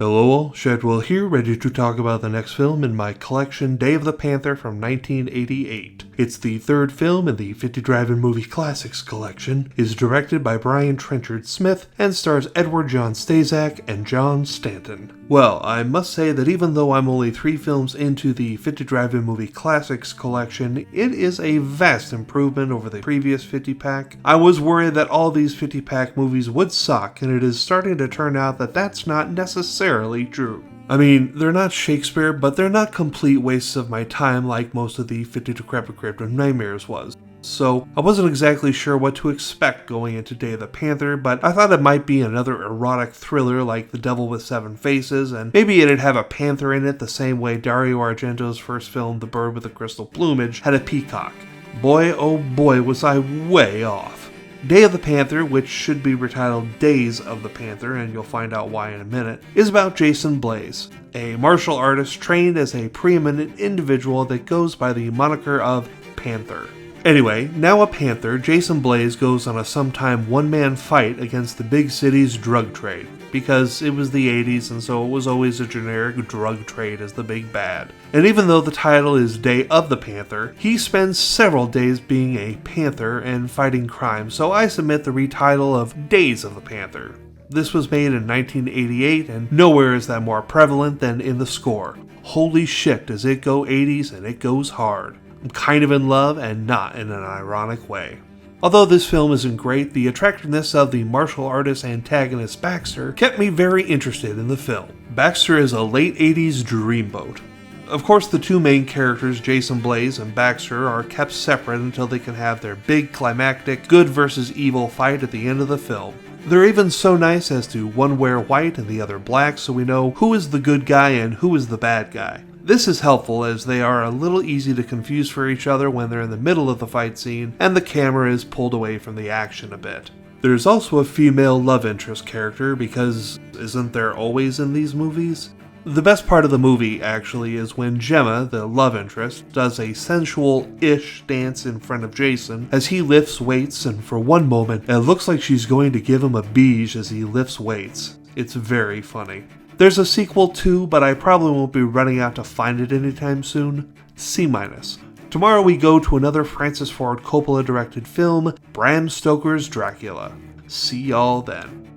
Hello all, Shadwell here, ready to talk about the next film in my collection, Day of the Panther from 1988. It's the third film in the 50 Drive-In Movie Classics collection, is directed by Brian Trenchard Smith, and stars Edward John Staszak and John Stanton. Well, I must say that even though I'm only 3 films into the 50 Drive-In Movie Classics collection, it is a vast improvement over the previous 50-pack. I was worried that all these 50-pack movies would suck, and it is starting to turn out that that's not necessarily true. I mean, they're not Shakespeare, but they're not complete wastes of my time like most of the 50 Decrepit Crypt of Nightmares was. So, I wasn't exactly sure what to expect going into Day of the Panther, but I thought it might be another erotic thriller like The Devil with Seven Faces, and maybe it'd have a panther in it the same way Dario Argento's first film, The Bird with the Crystal Plumage, had a peacock. Boy, oh boy, was I way off. Day of the Panther, which should be retitled Days of the Panther, and you'll find out why in a minute, is about Jason Blaze, a martial artist trained as a preeminent individual that goes by the moniker of Panther. Anyway, now a Panther, Jason Blaze goes on a sometime one-man fight against the big city's drug trade, because it was the 80s and so it was always a generic drug trade as the big bad. And even though the title is Day of the Panther, he spends several days being a panther and fighting crime, so I submit the retitle of Days of the Panther. This was made in 1988, and nowhere is that more prevalent than in the score. Holy shit, does it go 80s and it goes hard. I'm kind of in love, and not in an ironic way. Although this film isn't great, the attractiveness of the martial artist antagonist Baxter kept me very interested in the film. Baxter is a late 80s dreamboat. Of course, the two main characters, Jason Blaze and Baxter, are kept separate until they can have their big climactic good versus evil fight at the end of the film. They're even so nice as to one wear white and the other black, so we know who is the good guy and who is the bad guy. This is helpful as they are a little easy to confuse for each other when they're in the middle of the fight scene and the camera is pulled away from the action a bit. There's also a female love interest character because isn't there always in these movies? The best part of the movie, actually, is when Gemma, the love interest, does a sensual-ish dance in front of Jason as he lifts weights, and for one moment, it looks like she's going to give him a beige as he lifts weights. It's very funny. There's a sequel too, but I probably won't be running out to find it anytime soon. C-. Tomorrow we go to another Francis Ford Coppola directed film, Bram Stoker's Dracula. See y'all then.